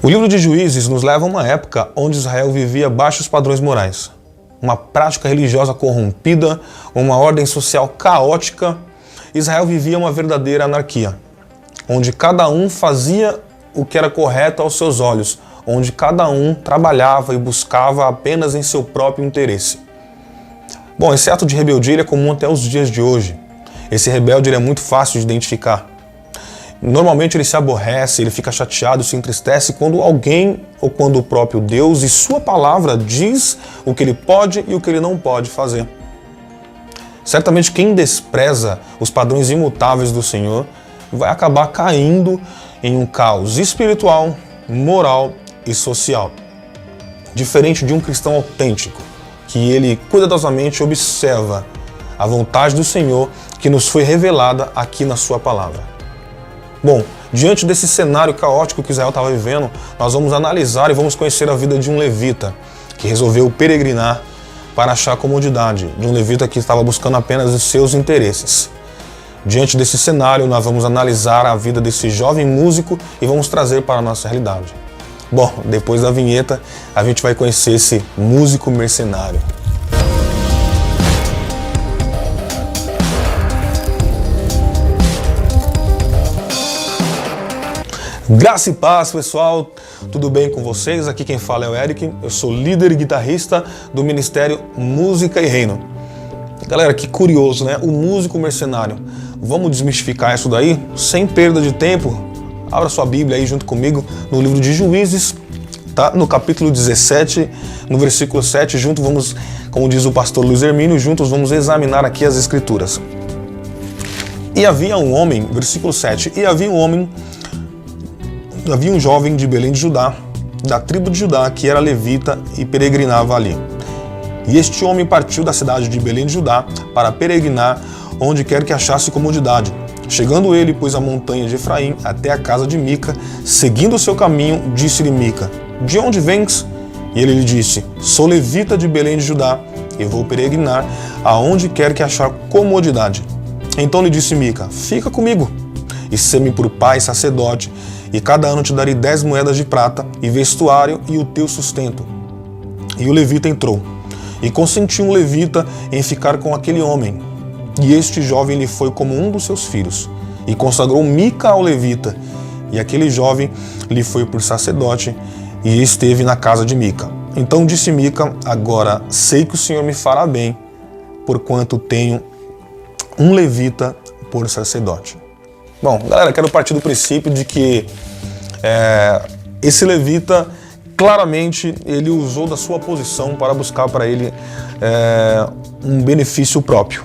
O livro de Juízes nos leva a uma época onde Israel vivia baixos padrões morais, uma prática religiosa corrompida, uma ordem social caótica. Israel vivia uma verdadeira anarquia, onde cada um fazia o que era correto aos seus olhos, onde cada um trabalhava e buscava apenas em seu próprio interesse. Bom, esse ato de rebeldia é comum até os dias de hoje. Esse rebelde é muito fácil de identificar. Normalmente ele se aborrece, ele fica chateado, se entristece quando alguém ou quando o próprio Deus e sua palavra diz o que ele pode e o que ele não pode fazer. Certamente quem despreza os padrões imutáveis do Senhor vai acabar caindo em um caos espiritual, moral e social. Diferente de um cristão autêntico, que ele cuidadosamente observa a vontade do Senhor que nos foi revelada aqui na sua palavra. Bom, diante desse cenário caótico que Israel estava vivendo, nós vamos analisar e vamos conhecer a vida de um levita que resolveu peregrinar para achar comodidade, de um levita que estava buscando apenas os seus interesses. Diante desse cenário, nós vamos analisar a vida desse jovem músico e vamos trazer para a nossa realidade. Bom, depois da vinheta, a gente vai conhecer esse músico mercenário. Graça e paz, pessoal, tudo bem com vocês? Aqui quem fala é o Eric, eu sou líder e guitarrista do Ministério Música e Reino. Galera, que curioso, né? O músico mercenário. Vamos desmistificar isso daí? Sem perda de tempo, abra sua Bíblia aí junto comigo no livro de Juízes, tá? No capítulo 17, no versículo 7, juntos vamos, como diz o pastor Luiz Hermínio, juntos vamos examinar aqui as Escrituras. E havia um homem, versículo 7, havia um jovem de Belém de Judá, da tribo de Judá, que era levita e peregrinava ali. E este homem partiu da cidade de Belém de Judá para peregrinar onde quer que achasse comodidade. Chegando ele, pôs a montanha de Efraim até a casa de Mica, seguindo o seu caminho, disse-lhe Mica: de onde vens? E ele lhe disse: sou levita de Belém de Judá e vou peregrinar aonde quer que achar comodidade. Então lhe disse Mica: fica comigo e sê-me por pai sacerdote, e cada ano te darei 10 moedas de prata, e vestuário e o teu sustento. E o levita entrou, e consentiu um levita em ficar com aquele homem. E este jovem lhe foi como um dos seus filhos, e consagrou Mica ao levita, e aquele jovem lhe foi por sacerdote, e esteve na casa de Mica. Então disse Mica: agora sei que o Senhor me fará bem, porquanto tenho um levita por sacerdote. Bom, galera, quero partir do princípio de que esse levita, claramente, ele usou da sua posição para buscar para ele um benefício próprio.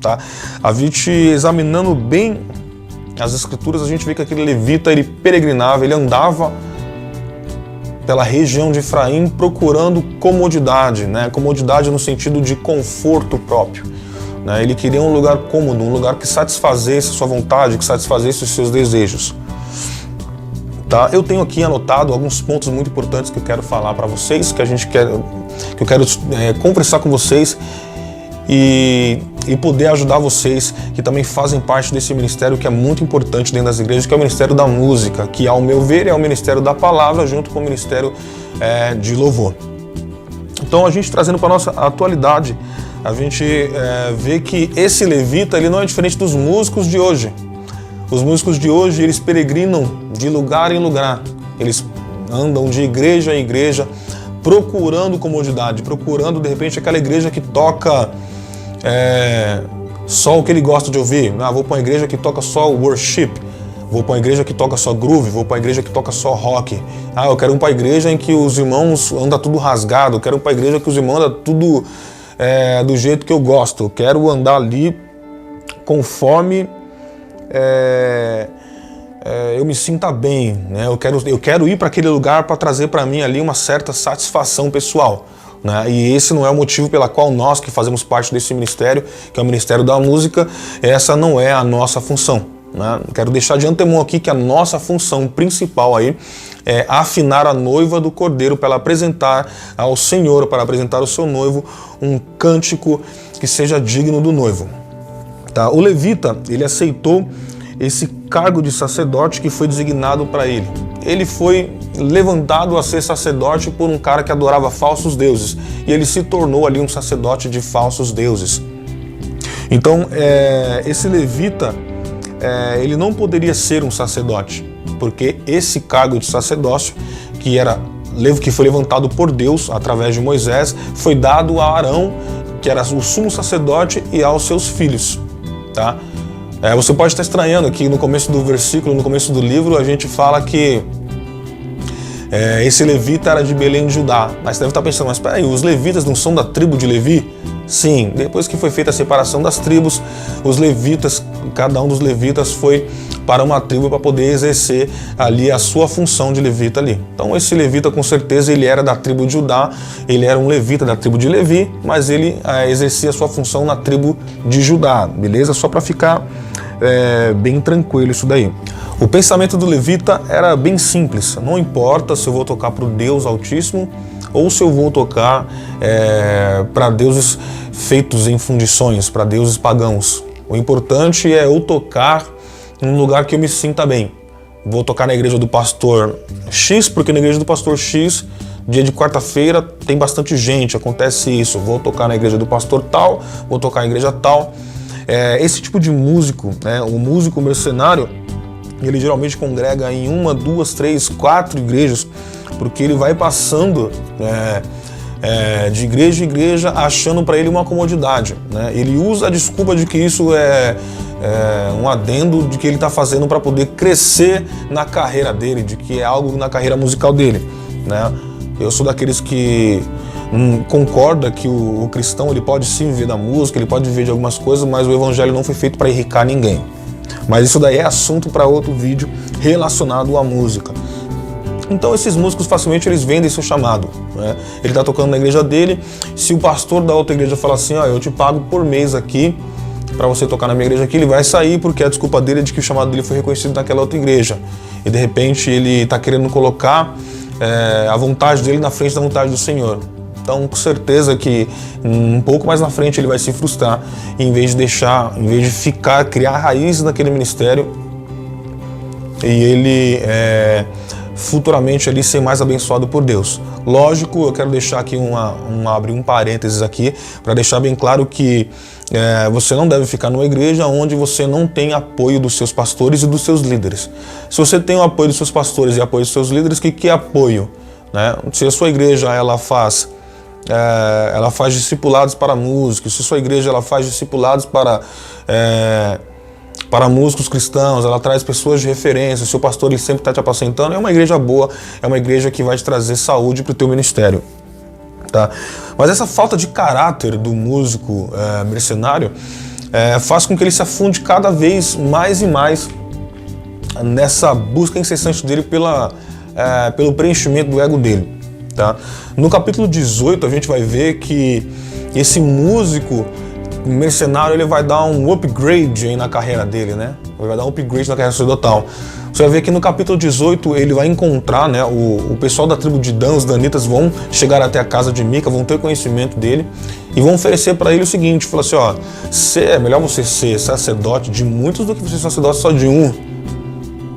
Tá? A gente, examinando bem as Escrituras, a gente vê que aquele levita, ele peregrinava, ele andava pela região de Efraim procurando comodidade, né? Comodidade no sentido de conforto próprio. Ele queria um lugar cômodo, um lugar que satisfazesse a sua vontade, que satisfazesse os seus desejos. Tá? Eu tenho aqui anotado alguns pontos muito importantes que eu quero falar para vocês, que eu quero conversar com vocês e poder ajudar vocês que também fazem parte desse ministério que é muito importante dentro das igrejas, que é o Ministério da Música, que, ao meu ver, é o Ministério da Palavra junto com o Ministério de Louvor. Então, a gente trazendo para a nossa atualidade, a gente vê que esse levita, ele não é diferente dos músicos de hoje. Os músicos de hoje, eles peregrinam de lugar em lugar. Eles andam de igreja em igreja, procurando comodidade, procurando, de repente, aquela igreja que toca só o que ele gosta de ouvir. Vou para uma igreja que toca só worship. Vou para uma igreja que toca só groove, vou para uma igreja que toca só rock. Eu quero ir para uma igreja em que os irmãos andam tudo rasgado, eu quero ir para uma igreja que os irmãos andam tudo do jeito que eu gosto. Eu quero andar ali conforme eu me sinta bem, né? Eu quero ir para aquele lugar para trazer para mim ali uma certa satisfação pessoal. Né? E esse não é o motivo pela qual nós que fazemos parte desse ministério, que é o Ministério da Música, essa não é a nossa função. Né? Quero deixar de antemão aqui que a nossa função principal aí é afinar a noiva do Cordeiro para apresentar ao Senhor, para apresentar ao seu noivo um cântico que seja digno do noivo. Tá? O levita, ele aceitou esse cargo de sacerdote que foi designado para ele. ele foi levantado a ser sacerdote por um cara que adorava falsos deuses, e ele se tornou ali um sacerdote de falsos deuses. Então, esse levita, ele não poderia ser um sacerdote, porque esse cargo de sacerdócio, que foi levantado por Deus através de Moisés, foi dado a Arão, que era o sumo sacerdote, e aos seus filhos, tá? Você pode estar estranhando aqui no começo do versículo, no começo do livro, a gente fala que esse levita era de Belém de Judá. Mas você deve estar pensando, mas peraí, os levitas não são da tribo de Levi? Sim, depois que foi feita a separação das tribos, os levitas, cada um dos levitas foi para uma tribo para poder exercer ali a sua função de levita ali. Então esse levita, com certeza, ele era da tribo de Judá, ele era um levita da tribo de Levi, mas ele exercia a sua função na tribo de Judá, beleza? Só para ficar bem tranquilo isso daí. O pensamento do levita era bem simples, não importa se eu vou tocar para o Deus Altíssimo ou se eu vou tocar para deuses feitos em fundições, para deuses pagãos. O importante é eu tocar num lugar que eu me sinta bem. Vou tocar na igreja do pastor X, porque na igreja do pastor X, dia de quarta-feira, tem bastante gente, acontece isso. Vou tocar na igreja do pastor tal, vou tocar na igreja tal. Esse tipo de músico, o músico mercenário, ele geralmente congrega em 1, 2, 3, 4 igrejas, porque ele vai passando de igreja em igreja achando para ele uma comodidade, né? Ele usa a desculpa de que isso é um adendo de que ele está fazendo para poder crescer na carreira dele, de que é algo na carreira musical dele, né? Eu sou daqueles que concorda que o cristão ele pode sim viver da música, ele pode viver de algumas coisas, mas o evangelho não foi feito para enricar ninguém. Mas isso daí é assunto para outro vídeo relacionado à música. Então esses músicos facilmente eles vendem seu chamado, né? Ele está tocando na igreja dele, se o pastor da outra igreja falar assim, eu te pago por mês aqui para você tocar na minha igreja aqui, ele vai sair porque a desculpa dele é de que o chamado dele foi reconhecido naquela outra igreja. E de repente ele está querendo colocar a vontade dele na frente da vontade do Senhor. Então, com certeza que um pouco mais na frente ele vai se frustrar, em vez de criar raízes naquele ministério e ele futuramente ali ser mais abençoado por Deus. Lógico, eu quero deixar aqui abrir um parênteses aqui para deixar bem claro que você não deve ficar numa igreja onde você não tem apoio dos seus pastores e dos seus líderes. Se você tem o apoio dos seus pastores e apoio dos seus líderes, o que é apoio, né? Se a sua igreja ela faz discipulados para músicos, se sua igreja ela faz discipulados para músicos cristãos, ela traz pessoas de referência, se o pastor ele sempre está te apacentando, é uma igreja boa, é uma igreja que vai te trazer saúde para o teu ministério. Tá? Mas essa falta de caráter do músico mercenário faz com que ele se afunde cada vez mais e mais nessa busca incessante dele pelo preenchimento do ego dele. Tá? No capítulo 18 a gente vai ver que esse músico mercenário ele vai dar um upgrade aí na carreira dele, né? Ele vai dar um upgrade na carreira sacerdotal. Você vai ver que no capítulo 18 ele vai encontrar, né, o pessoal da tribo de Dan, os danitas, vão chegar até a casa de Mica, vão ter conhecimento dele e vão oferecer para ele o seguinte, falar assim, é melhor você ser sacerdote de muitos do que você ser sacerdote só de um.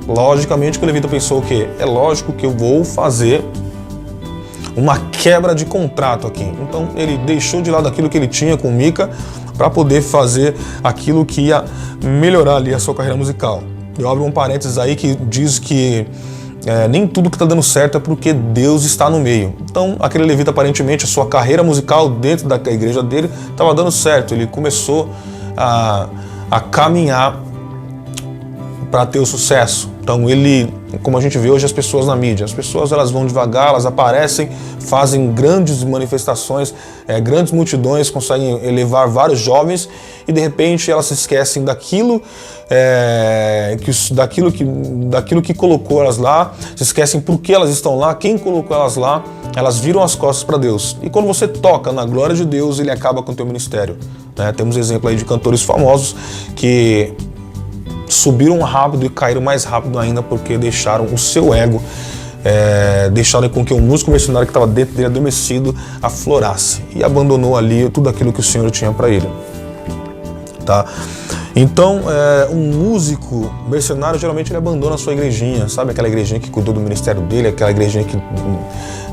Logicamente que o levita pensou o quê? É lógico que eu vou fazer uma quebra de contrato aqui. Então ele deixou de lado aquilo que ele tinha com Mica para poder fazer aquilo que ia melhorar ali a sua carreira musical. Eu abro um parênteses aí que diz que nem tudo que está dando certo é porque Deus está no meio. Então aquele levita aparentemente a sua carreira musical dentro da igreja dele estava dando certo. Ele começou a caminhar para ter o sucesso. Então ele, como a gente vê hoje as pessoas na mídia, as pessoas elas vão devagar, elas aparecem, fazem grandes manifestações, grandes multidões, conseguem elevar vários jovens e de repente elas se esquecem daquilo que colocou elas lá, se esquecem por que elas estão lá, quem colocou elas lá, elas viram as costas para Deus. E quando você toca na glória de Deus, ele acaba com o teu ministério, né? Temos exemplo aí de cantores famosos que subiram rápido e caíram mais rápido ainda porque deixaram o seu ego, deixaram com que o músico mercenário que estava dentro dele adormecido aflorasse e abandonou ali tudo aquilo que o Senhor tinha para ele. Tá? Então, um músico mercenário, geralmente ele abandona a sua igrejinha, sabe? Aquela igrejinha que cuidou do ministério dele, aquela igrejinha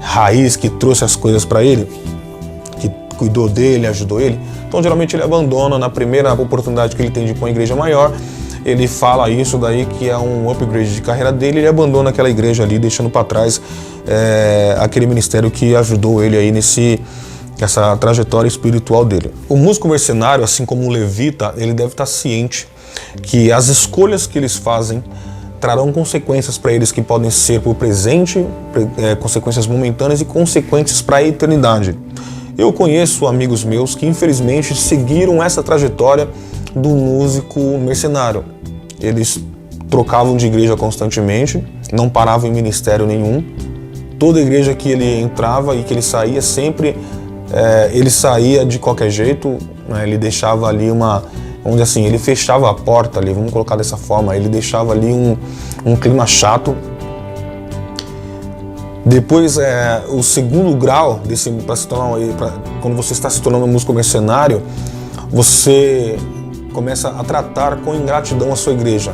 raiz, que trouxe as coisas para ele, que cuidou dele, ajudou ele. Então, geralmente ele abandona na primeira oportunidade que ele tem de ir para uma igreja maior. Ele fala isso daí que é um upgrade de carreira dele, ele abandona aquela igreja ali, deixando para trás aquele ministério que ajudou ele aí essa trajetória espiritual dele. O músico mercenário, assim como o levita, ele deve estar ciente que as escolhas que eles fazem trarão consequências para eles que podem ser por presente, consequências momentâneas e consequências para a eternidade. Eu conheço amigos meus que infelizmente seguiram essa trajetória do músico mercenário. Eles trocavam de igreja constantemente, não paravam em ministério nenhum. Toda igreja que ele entrava e que ele saía, sempre ele saía de qualquer jeito, né? Ele deixava ali vamos dizer assim, ele fechava a porta ali, vamos colocar dessa forma, ele deixava ali um clima chato. Depois, o segundo grau, quando você está se tornando um músico mercenário, você começa a tratar com ingratidão a sua igreja.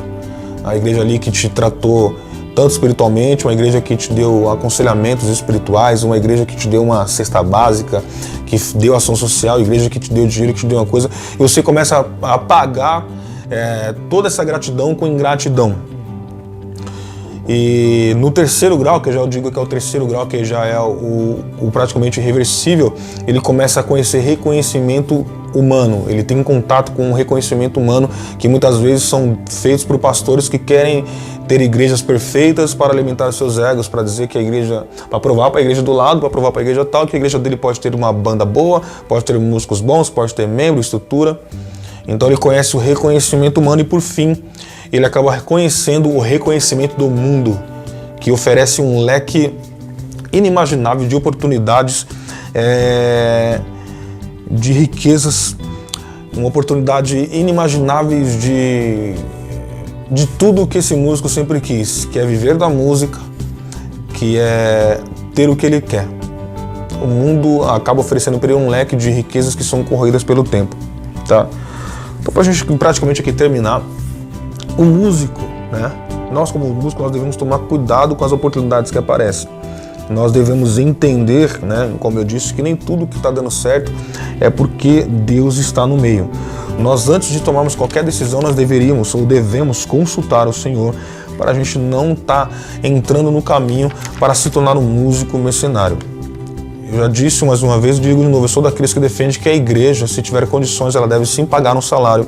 A igreja ali que te tratou tanto espiritualmente, uma igreja que te deu aconselhamentos espirituais, uma igreja que te deu uma cesta básica, que deu ação social, igreja que te deu dinheiro, que te deu uma coisa, e você começa a pagar toda essa gratidão com ingratidão. E no terceiro grau, que eu já digo que é o terceiro grau, que já é o praticamente irreversível, ele começa a conhecer reconhecimento humano. Ele tem contato com um reconhecimento humano que muitas vezes são feitos por pastores que querem ter igrejas perfeitas para alimentar seus egos, para dizer que a igreja, para provar para a igreja do lado, para provar para a igreja tal, que a igreja dele pode ter uma banda boa, pode ter músicos bons, pode ter membro, estrutura. Então ele conhece o reconhecimento humano e por fim ele acaba reconhecendo o reconhecimento do mundo, que oferece um leque inimaginável de oportunidades, de riquezas, uma oportunidade inimagináveis de tudo que esse músico sempre quis, que é viver da música, que é ter o que ele quer. O mundo acaba oferecendo para ele um leque de riquezas que são corroídas pelo tempo, tá? Então, para a gente praticamente aqui terminar, o músico, né? Nós como músicos, nós devemos tomar cuidado com as oportunidades que aparecem. Nós devemos entender, né, como eu disse, que nem tudo que está dando certo é porque Deus está no meio. Nós, antes de tomarmos qualquer decisão, nós deveríamos ou devemos consultar o Senhor para a gente não estar entrando no caminho para se tornar um músico mercenário. Eu já disse mais uma vez, digo de novo, eu sou daqueles que defende que a igreja, se tiver condições, ela deve sim pagar um salário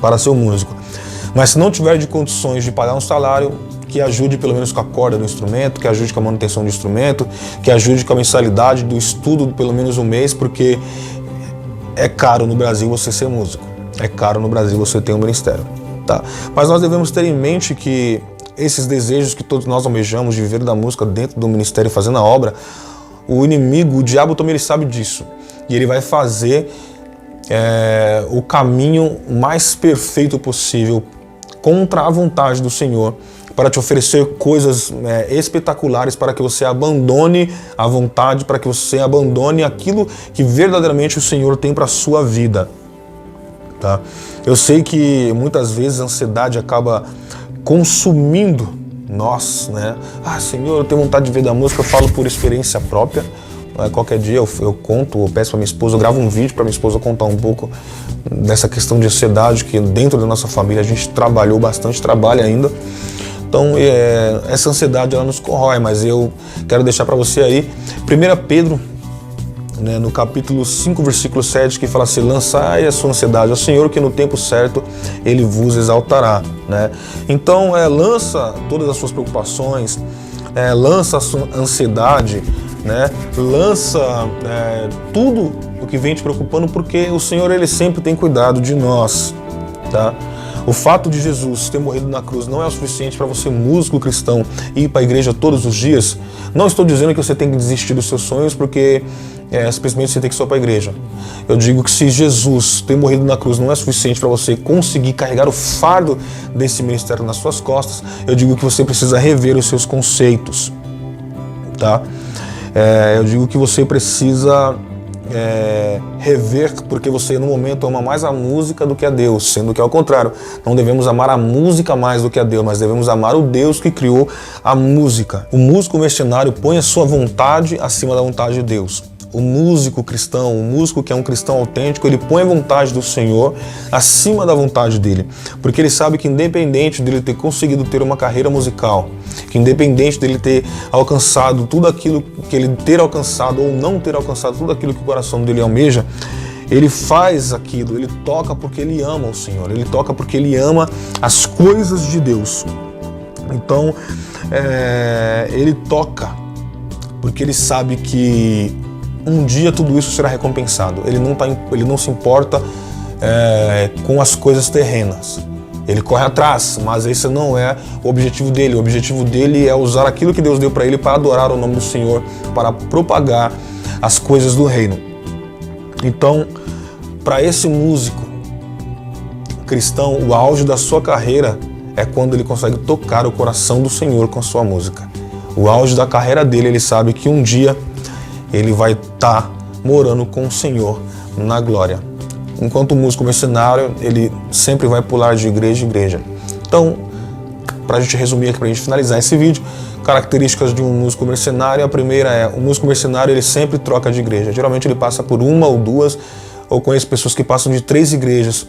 para ser um músico. Mas se não tiver de condições de pagar um salário, que ajude pelo menos com a corda do instrumento, que ajude com a manutenção do instrumento, que ajude com a mensalidade do estudo pelo menos um mês, porque é caro no Brasil você ser músico, é caro no Brasil você ter um ministério, tá? Mas nós devemos ter em mente que esses desejos que todos nós almejamos de viver da música dentro do ministério fazendo a obra, o inimigo, o diabo também ele sabe disso, e ele vai fazer o caminho mais perfeito possível contra a vontade do Senhor, para te oferecer coisas espetaculares, para que você abandone a vontade, para que você abandone aquilo que verdadeiramente o Senhor tem para a sua vida. Tá? Eu sei que muitas vezes a ansiedade acaba consumindo nós, né? Ah, Senhor, eu tenho vontade de ver da música, eu falo por experiência própria. Qualquer dia eu conto, eu peço para minha esposa, eu gravo um vídeo para minha esposa contar um pouco dessa questão de ansiedade que dentro da nossa família a gente trabalhou bastante, trabalha ainda. Então essa ansiedade ela nos corrói, mas eu quero deixar para você aí 1 Pedro, né, no capítulo 5, versículo 7, que fala assim: lançai a sua ansiedade ao Senhor, que no tempo certo Ele vos exaltará. Né? Então lança todas as suas preocupações, lança a sua ansiedade, né? Lança tudo o que vem te preocupando, porque o Senhor ele sempre tem cuidado de nós, tá? O fato de Jesus ter morrido na cruz não é o suficiente para você, músico cristão, ir para a igreja todos os dias. Não estou dizendo que você tem que desistir dos seus sonhos porque simplesmente você tem que ir só para a igreja. Eu digo que se Jesus ter morrido na cruz não é suficiente para você conseguir carregar o fardo desse ministério nas suas costas, eu digo que você precisa rever os seus conceitos, tá? Eu digo que você precisa rever, porque você no momento ama mais a música do que a Deus, sendo que ao contrário, não devemos amar a música mais do que a Deus, mas devemos amar o Deus que criou a música. O músico mercenário põe a sua vontade acima da vontade de Deus. O músico cristão, o músico que é um cristão autêntico, ele põe a vontade do Senhor acima da vontade dele, porque ele sabe que independente dele ter conseguido ter uma carreira musical, que independente dele ter alcançado tudo aquilo que ele ter alcançado ou não ter alcançado tudo aquilo que o coração dele almeja, ele faz aquilo, ele toca porque ele ama o Senhor, ele toca porque ele ama as coisas de Deus. Então, ele toca porque ele sabe que um dia tudo isso será recompensado. Ele não se importa com as coisas terrenas. Ele corre atrás, mas esse não é o objetivo dele. O objetivo dele é usar aquilo que Deus deu para ele para adorar o nome do Senhor, para propagar as coisas do reino. Então, para esse músico cristão, o auge da sua carreira é quando ele consegue tocar o coração do Senhor com a sua música. O auge da carreira dele, ele sabe que um dia ele vai estar morando com o Senhor na glória. Enquanto o músico mercenário, ele sempre vai pular de igreja em igreja. Então, para a gente resumir aqui, para a gente finalizar esse vídeo, características de um músico mercenário, a primeira é, o músico mercenário ele sempre troca de igreja. Geralmente ele passa por uma ou duas, ou conheço pessoas que passam de 3 igrejas,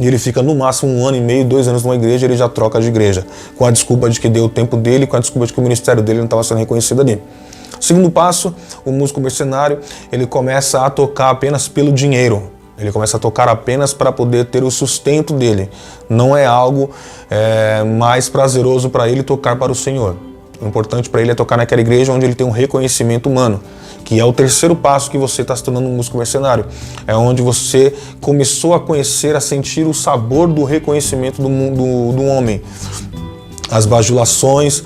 e ele fica no máximo 1 ano e meio, 2 anos numa igreja, ele já troca de igreja, com a desculpa de que deu o tempo dele, com a desculpa de que o ministério dele não estava sendo reconhecido ali. Segundo passo, o músico mercenário, ele começa a tocar apenas pelo dinheiro. Ele começa a tocar apenas para poder ter o sustento dele. Não é algo mais prazeroso para ele tocar para o Senhor. O importante para ele é tocar naquela igreja onde ele tem um reconhecimento humano, que é o terceiro passo que você está se tornando um músico mercenário. É onde você começou a conhecer, a sentir o sabor do reconhecimento do homem. As bajulações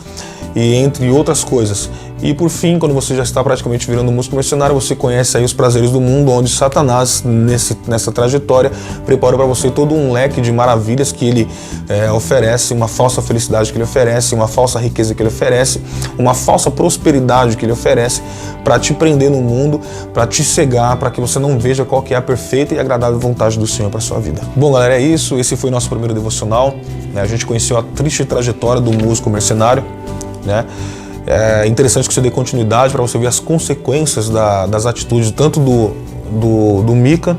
e entre outras coisas. E por fim, quando você já está praticamente virando um músico mercenário, você conhece aí os prazeres do mundo, onde Satanás, nessa trajetória, prepara para você todo um leque de maravilhas que ele oferece, uma falsa felicidade que ele oferece, uma falsa riqueza que ele oferece, uma falsa prosperidade que ele oferece, para te prender no mundo, para te cegar, para que você não veja qual que é a perfeita e agradável vontade do Senhor para sua vida. Bom, galera, é isso. Esse foi o nosso primeiro devocional. A gente conheceu a triste trajetória do músico mercenário, né? É interessante que você dê continuidade para você ver as consequências das atitudes tanto do Mica,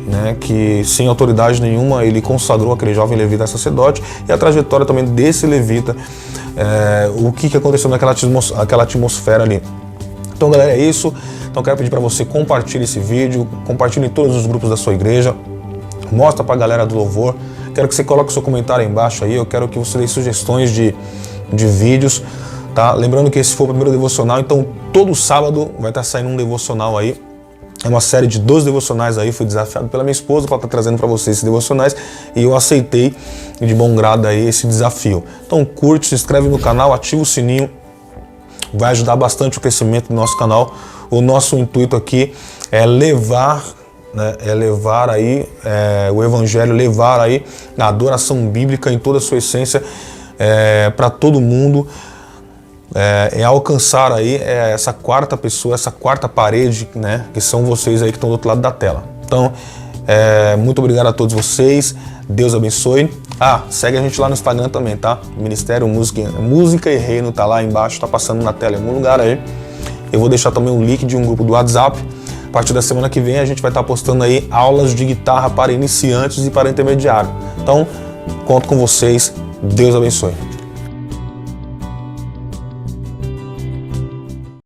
né, que sem autoridade nenhuma ele consagrou aquele jovem levita a sacerdote, e a trajetória também desse levita, o que aconteceu naquela atmosfera ali. Então, galera, é isso. Então, quero pedir para você compartilhar esse vídeo, compartilhe em todos os grupos da sua igreja, mostra para a galera do louvor. Quero que você coloque seu comentário aí embaixo aí. Eu quero que você dê sugestões de vídeos. Tá? Lembrando que esse foi o primeiro devocional, então todo sábado vai estar saindo um devocional aí. É uma série de 12 devocionais aí, fui desafiado pela minha esposa para estar trazendo para vocês esses devocionais e eu aceitei de bom grado aí esse desafio. Então curte, se inscreve no canal, ativa o sininho, vai ajudar bastante o crescimento do nosso canal. O nosso intuito aqui é levar, né, aí o evangelho, levar aí a adoração bíblica em toda a sua essência para todo mundo. É alcançar aí essa quarta pessoa, essa quarta parede, né, que são vocês aí que estão do outro lado da tela. Então, muito obrigado a todos vocês, Deus abençoe. Segue a gente lá no Instagram também, tá? Ministério Música e Reino tá lá embaixo, tá passando na tela em algum lugar aí. Eu vou deixar também um link de um grupo do WhatsApp. A partir da semana que vem a gente vai estar postando aí aulas de guitarra para iniciantes e para intermediário. Então, conto com vocês, Deus abençoe.